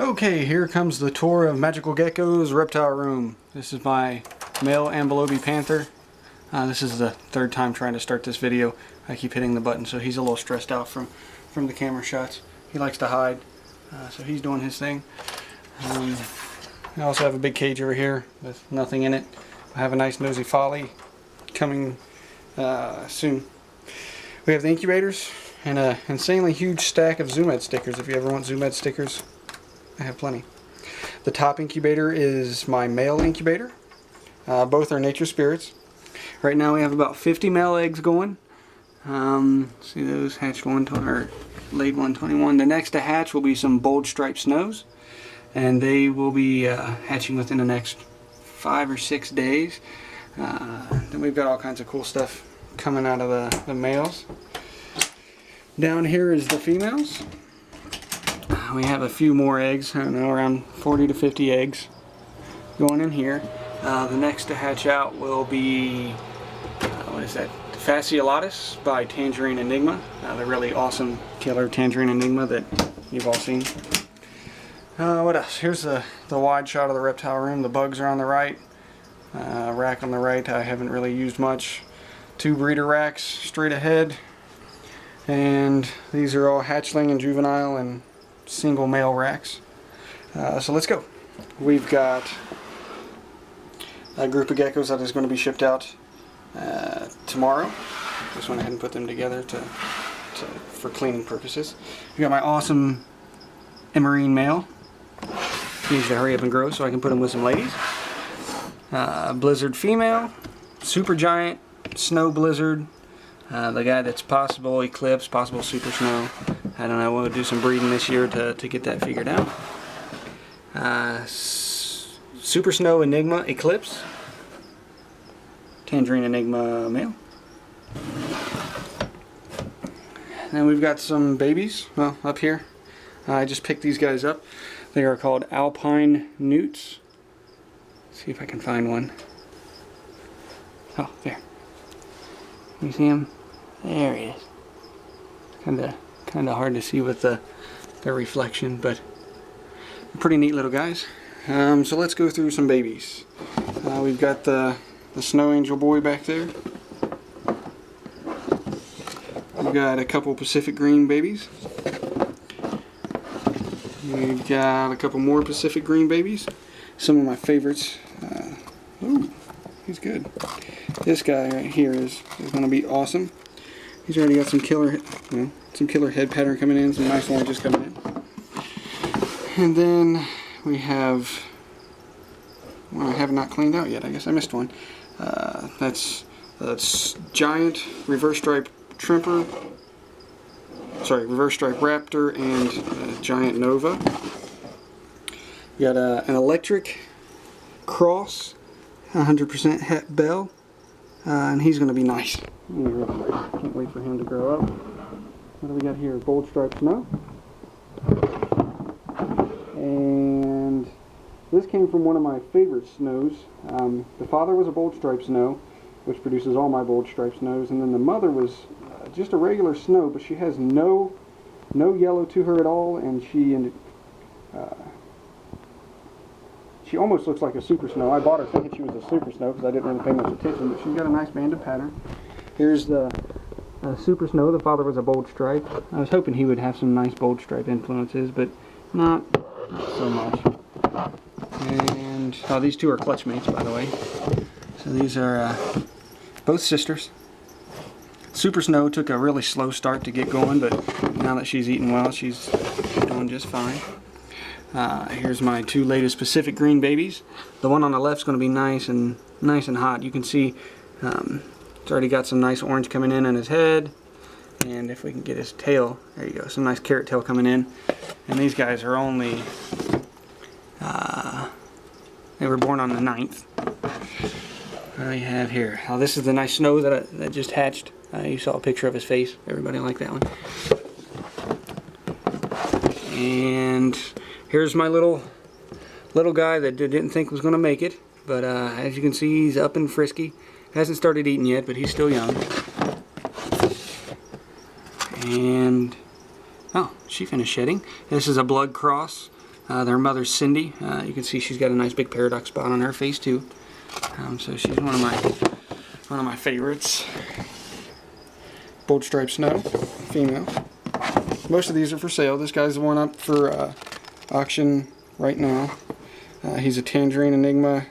Okay, here comes the tour of Magical Gecko's reptile room. This is my male Ambelobe panther. This is the third time trying to start this video. I keep hitting the button, so he's a little stressed out from the camera shots. He likes to hide, so he's doing his thing. I also have a big cage over here with nothing in it. I have a nice nosy folly coming soon. We have the incubators and an insanely huge stack of Zoom Ed stickers. If you ever want Zoom Ed stickers, I have plenty. The top incubator is my male incubator. Both are nature spirits. Right now we have about 50 male eggs going. See those hatched or laid 121. The next to hatch will be some bold striped snows, and they will be hatching within the next 5 or 6 days. Then we've got all kinds of cool stuff coming out of the males. Down here is the females. We have a few more eggs, I don't know, around 40 to 50 eggs going in here. The next to hatch out will be, what is that? Fasciolatus by Tangerine Enigma. The really awesome killer Tangerine Enigma that you've all seen. What else? Here's the wide shot of the reptile room. The bugs are on the right. Rack on the right I haven't really used much. 2 breeder racks straight ahead. And these are all hatchling and juvenile and single male racks. So let's go. We've got a group of geckos that is going to be shipped out tomorrow. Just went ahead and put them together for cleaning purposes. We got my awesome emerine male. He needs to hurry up and grow so I can put him with some ladies. Blizzard female, super giant snow blizzard. The guy that's possible eclipse, possible super snow. I don't know, we'll do some breeding this year to get that figured out. Super Snow Enigma Eclipse. Tangerine Enigma male. Then we've got some babies, well, up here. I just picked these guys up. They are called Alpine Newts. Let's see if I can find one. Oh, there. You see him? There he is. Kind of hard to see with the reflection, but pretty neat little guys. So let's go through some babies. We've got the Snow Angel boy back there. We've got a couple Pacific Green babies. We've got a couple more Pacific Green babies. Some of my favorites. Ooh, he's good. This guy right here is going to be awesome. He's already got some killer head pattern coming in, some nice oranges coming in. And then we have one I have not cleaned out yet. I guess I missed one. That's giant reverse stripe trimper. Sorry, reverse stripe raptor and giant nova. We got an electric cross, 100% het bell, and he's going to be nice. Can't wait for him to grow up. What do we got here? Bold striped snow. And this came from one of my favorite snows. The father was a bold striped snow, which produces all my bold striped snows, and then the mother was just a regular snow, but she has no yellow to her at all, and she almost looks like a super snow. I bought her thinking she was a super snow because I didn't really pay much attention, but she's got a nice banded pattern. Here's the super snow. The father was a bold stripe. I was hoping he would have some nice bold stripe influences, but not so much. And these two are clutch mates, by the way. So these are both sisters. Super Snow took a really slow start to get going, but now that she's eating well, she's doing just fine. Here's my 2 latest Pacific Green babies. The one on the left is going to be nice and hot. You can see it's already got some nice orange coming in on his head, and if we can get his tail, there you go, some nice carrot tail coming in. And these guys are only they were born on the 9th. What do we have here? Oh, this is the nice snow that just hatched. You saw a picture of his face. Everybody liked that one. And here's my little guy that didn't think was going to make it, but as you can see, he's up and frisky. Hasn't started eating yet, but he's still young. And oh, she finished shedding. This is a blood cross Their mother's Cindy. You can see she's got a nice big paradox spot on her face too. So she's one of my favorites. Bold striped snow, female. Most of these are for sale. This guy's the one up for auction right now. He's a Tangerine Enigma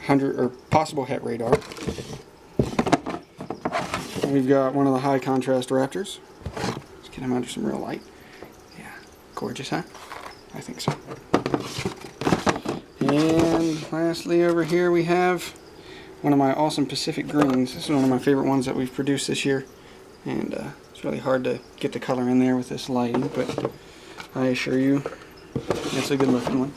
100 or possible het radar. We've got one of the high contrast raptors. Let's get him under some real light. Yeah, gorgeous, huh? I think so. And lastly over here we have one of my awesome Pacific greens. This is one of my favorite ones that we've produced this year. And it's really hard to get the color in there with this lighting, but I assure you it's a good looking one.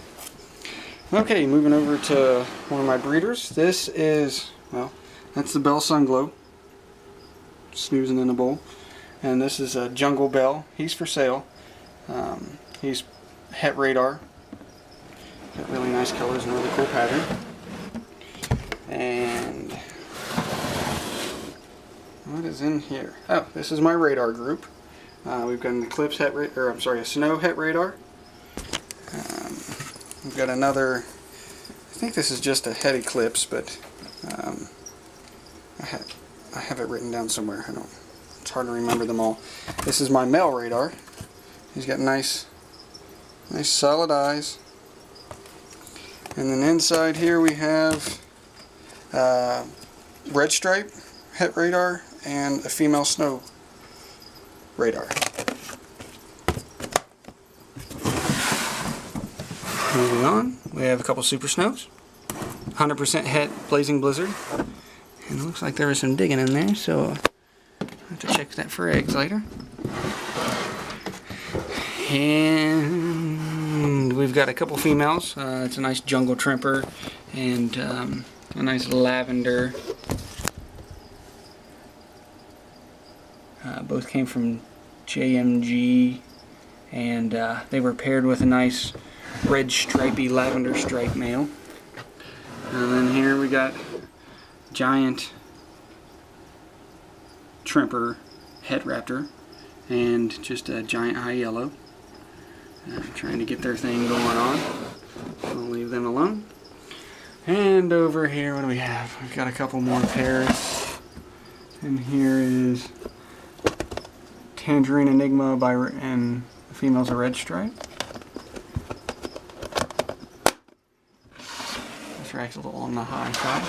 Okay, moving over to one of my breeders. This is, well, that's the Bell Sunglow, snoozing in the bowl. And this is a Jungle Bell. He's for sale. He's het radar. Got really nice colors and really cool pattern. And what is in here? Oh, this is my radar group. We've got an Eclipse het radar, or I'm sorry, a Snow het radar. We've got another, I think this is just a het Eclipse, but I have it written down somewhere. It's hard to remember them all. This is my male radar. He's got nice solid eyes. And then inside here we have red stripe het radar and a female snow radar. Moving on, we have a couple super snows. 100% het blazing blizzard. And it looks like there was some digging in there, so I'll have to check that for eggs later. And we've got a couple females. It's a nice jungle trimper and a nice lavender. Both came from JMG, and they were paired with a nice red stripy lavender stripe male. And then here we got giant trimper het raptor and just a giant high yellow. Trying to get their thing going on. I'll leave them alone. And over here, what do we have? We've got a couple more pairs. And here is Tangerine Enigma and the female's a red stripe. This rack's a little on the high side.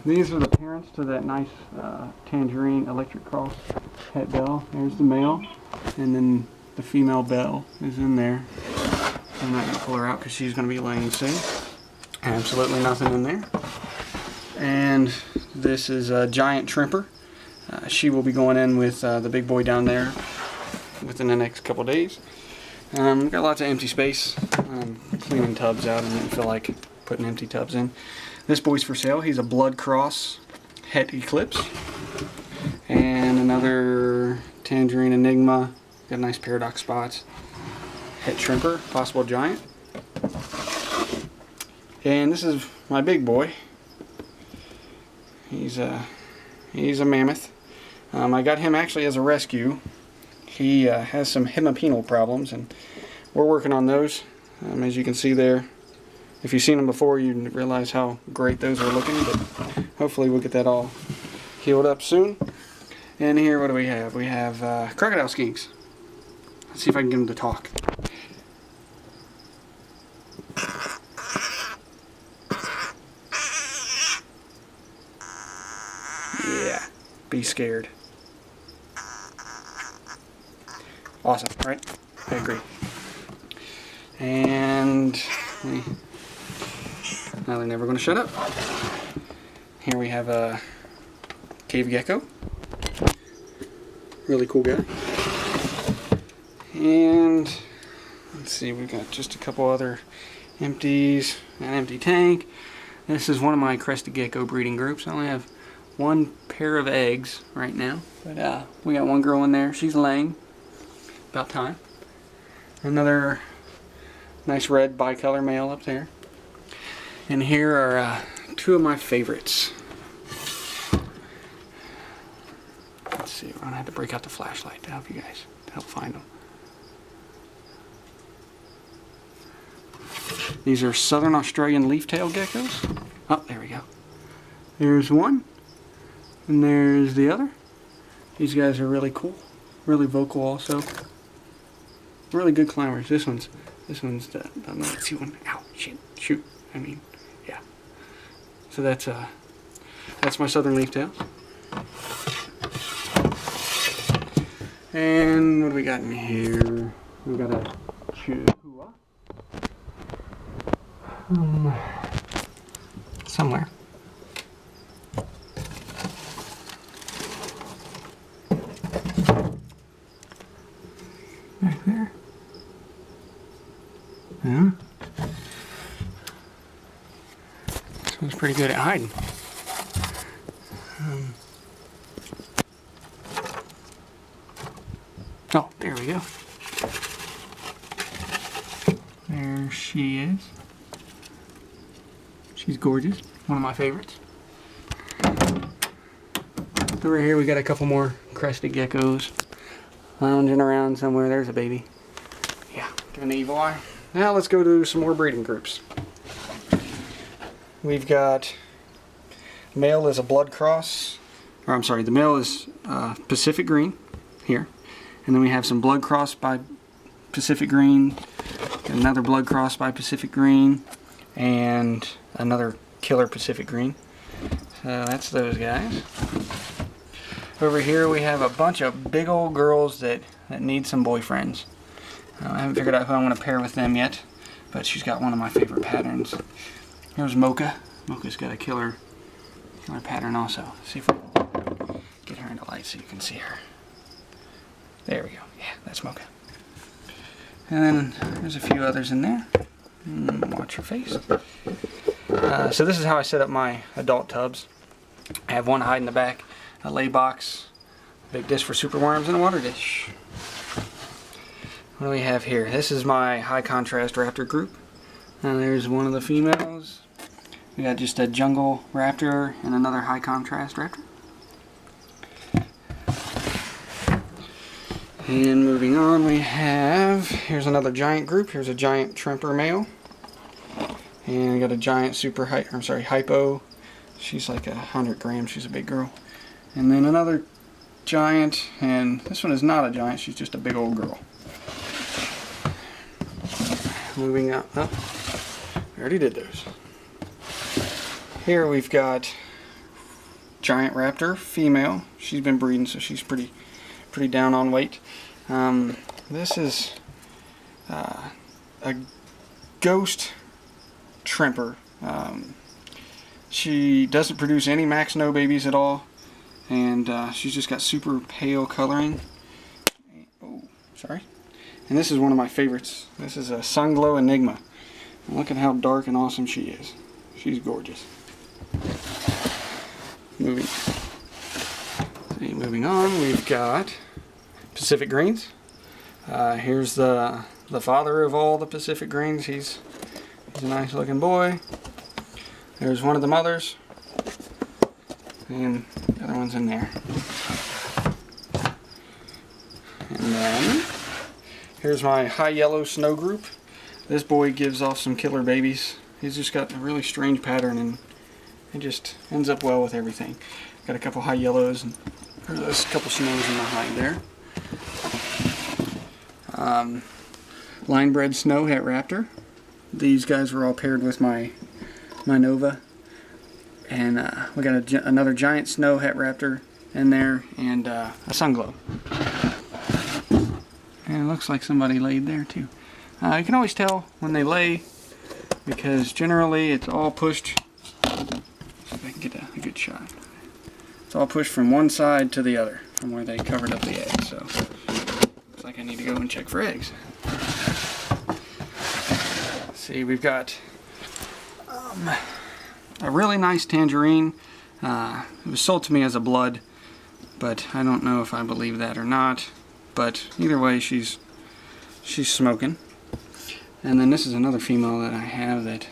These are the parents to that nice Tangerine Electric Cross het bell. There's the male, and then the female bell is in there. I'm not going to pull her out because she's going to be laying soon. Absolutely nothing in there. And this is a giant trimper. She will be going in with the big boy down there within the next couple days. We've got lots of empty space. Cleaning tubs out and didn't feel like putting empty tubs in. This boy's for sale. He's a Blood Cross het Eclipse. And another Tangerine Enigma. Got nice paradox spots. Het trimper, possible giant. And this is my big boy. He's a mammoth. I got him actually as a rescue. He has some hemipenal problems, and we're working on those. As you can see there, if you've seen them before, you realize how great those are looking. But hopefully, we'll get that all healed up soon. And here, what do we have? We have crocodile skinks. Let's see if I can get him to talk. Yeah, be scared. Awesome, right? I agree. And now they're never going to shut up. Here we have a cave gecko. Really cool guy. And let's see, we've got just a couple other empties, an empty tank. This is one of my crested gecko breeding groups. I only have one pair of eggs right now, but we got one girl in there. She's laying. About time. Another nice red bicolor male up there. And here are two of my favorites. Let's see, we're gonna have to break out the flashlight to help you guys, to help find them. These are Southern Australian leaf-tailed geckos. Oh, there we go. There's one, and there's the other. These guys are really cool, really vocal also. Really good climbers. This one's the noisy one. Ow, shoot. I mean, yeah. So that's my Southern leaf-tails. And what do we got in here? We got a Chihuahua. Somewhere. Back there. Yeah. This one's pretty good at hiding. Oh, there we go. There she is. She's gorgeous. One of my favorites. Over here we got a couple more crested geckos lounging around somewhere. There's a baby. Yeah, doing the evil eye. Now let's go to some more breeding groups. We've got male is a blood cross, or I'm sorry, the male is Pacific Green here, and then we have some blood cross by Pacific Green, another blood cross by Pacific Green, and another killer Pacific Green. So that's those guys. Over here we have a bunch of big old girls that need some boyfriends. I haven't figured out who I want to pair with them yet, but she's got one of my favorite patterns. Here's Mocha. Mocha's got a killer pattern also. Let's see if we can get her into light so you can see her. There we go. Yeah, that's Mocha. And then there's a few others in there. Watch your face. So this is how I set up my adult tubs. I have one hide in the back, a lay box, a big dish for superworms, and a water dish. What do we have here? This is my high contrast raptor group. And there's one of the females. We got just a jungle raptor and another high contrast raptor. And moving on, we have, here's another giant group. Here's a giant Tremper male. And we got a giant hypo. She's like 100 grams. She's a big girl. And then another giant, and this one is not a giant. She's just a big old girl. Moving up. Oh, we already did those. Here we've got giant raptor female. She's been breeding, so she's pretty down on weight. This is a ghost Tremper. She doesn't produce any max no babies at all, and she's just got super pale coloring. Oh, sorry. And this is one of my favorites. This is a Sunglow Enigma. And look at how dark and awesome she is. She's gorgeous. Moving on, we've got Pacific Greens. Here's the father of all the Pacific Greens. He's a nice looking boy. There's one of the mothers, and the other one's in there. And then here's my high yellow snow group. This boy gives off some killer babies. He's just got a really strange pattern, and it just ends up well with everything. Got a couple high yellows, and there's a couple snows in the hide there. Line bred snow het raptor. These guys were all paired with my Nova, and we got another giant snow het raptor in there, and a Sunglow. And it looks like somebody laid there too. You can always tell when they lay, because generally it's all pushed. See if I can get a good shot. It's all pushed from one side to the other, from where they covered up the egg. So looks like I need to go and check for eggs. See, we've got a really nice tangerine. It was sold to me as a blood, but I don't know if I believe that or not. But either way, she's smoking. And then this is another female that I have that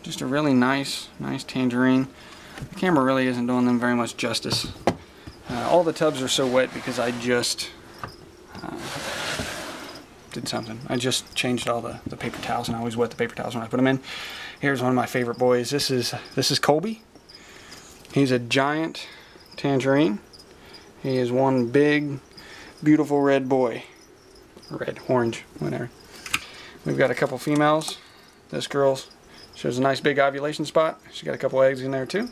just a really nice tangerine. The camera really isn't doing them very much justice. All the tubs are so wet because I just did something. I just changed all the paper towels, and I always wet the paper towels when I put them in. Here's one of my favorite boys. This is Colby. He's a giant tangerine. He is one big, beautiful red boy. Red, orange, whatever. We've got a couple females. This girl shows a nice big ovulation spot. She's got a couple eggs in there too.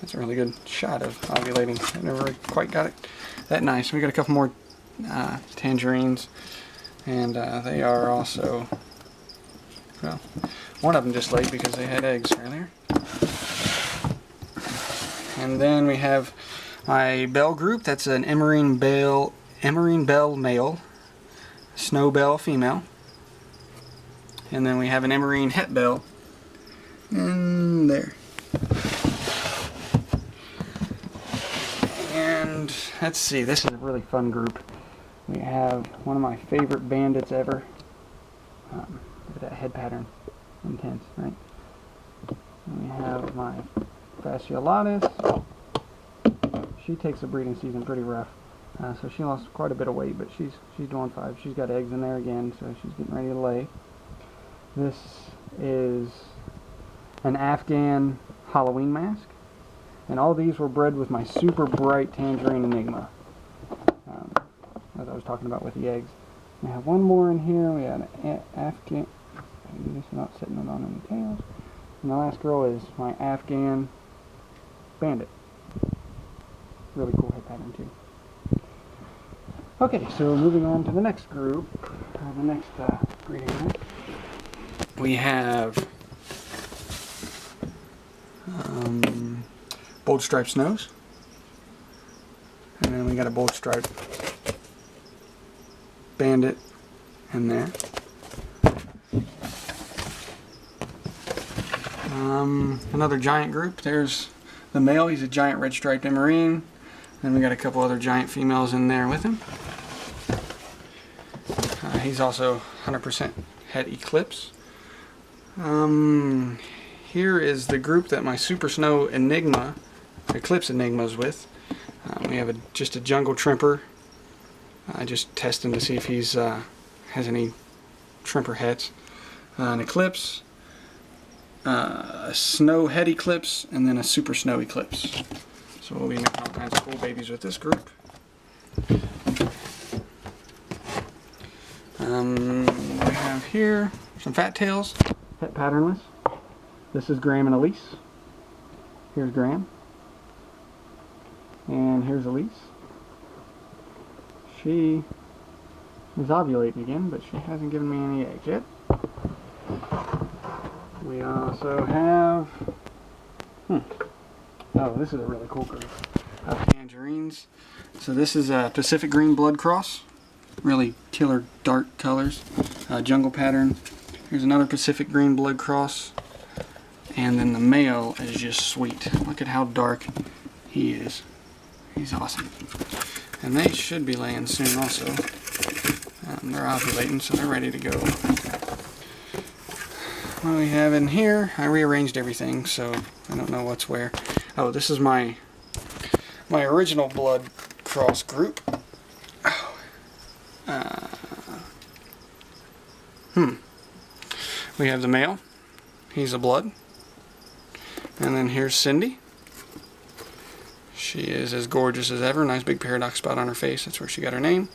That's a really good shot of ovulating. I never quite got it that nice. We got a couple more tangerines, and they are also, well, one of them just laid because they had eggs earlier. And then we have my bell group. That's an emerine bell male, snow bell female, and then we have an emerine het bell in there. And let's see, this is a really fun group. We have one of my favorite bandits ever. Look at that head pattern, intense, right? And we have my fasciolatus. She takes the breeding season pretty rough, so she lost quite a bit of weight, but she's doing fine. She's got eggs in there again, so she's getting ready to lay. This is an Afghan Halloween mask, and all these were bred with my super bright tangerine enigma, as I was talking about with the eggs. We have one more in here. We have an Afghan. This is not sitting on any tails. And the last girl is my Afghan bandit. Really cool head pattern too. Okay, so moving on to the next group, the next breeding unit. We have bold striped snows, and then we got a bold striped bandit in there. Another giant group. There's the male. He's a giant red striped emerine. Then we got a couple other giant females in there with him. He's also 100% het eclipse. Here is the group that my Super Snow Enigma, Eclipse Enigma is with. We have just a jungle trimper. Just testing to see if he's has any trimper hets. An eclipse, a snow head eclipse, and then a super snow eclipse. So we'll be making all kinds of cool babies with this group. We have here some fat tails, het patternless. This is Graham and Elise. Here's Graham. And here's Elise. She is ovulating again, but she hasn't given me any eggs yet. We also have, oh, this is a really cool group of tangerines. So this is a Pacific Green Blood Cross. Really killer dark colors. Jungle pattern. Here's another Pacific Green Blood Cross. And then the male is just sweet. Look at how dark he is. He's awesome. And they should be laying soon also. They're ovulating, so they're ready to go. What do we have in here? I rearranged everything, so I don't know what's where. Oh, this is my original blood cross group. We have the male. He's a blood. And then here's Cindy. She is as gorgeous as ever. Nice big paradox spot on her face. That's where she got her name.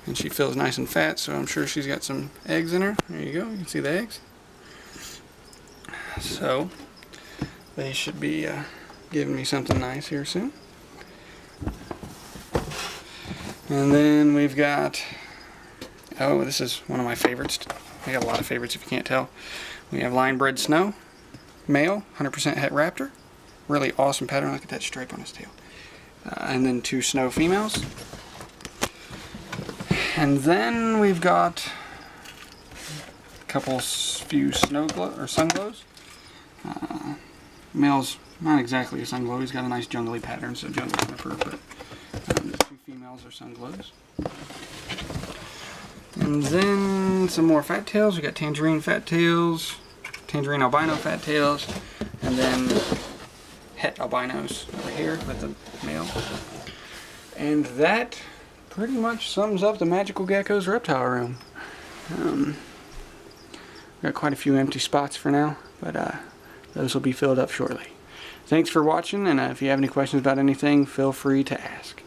And she feels nice and fat, so I'm sure she's got some eggs in her. There you go. You can see the eggs. So they should be giving me something nice here soon. And then we've got, oh, this is one of my favorites. I got a lot of favorites if you can't tell. We have line bred snow, male, 100% het raptor. Really awesome pattern. Look at that stripe on his tail. And then two snow females. And then we've got a few snow glow or sun glows. Male's not exactly a sun glow. He's got a nice jungly pattern, so jungle sniffer. But the two females are sun glows. And then some more fat tails. We got tangerine fat tails, tangerine albino fat tails, and then het albinos over here with the male. And that pretty much sums up the Magical Geckos reptile room. Got quite a few empty spots for now, but those will be filled up shortly. Thanks for watching, and if you have any questions about anything, feel free to ask.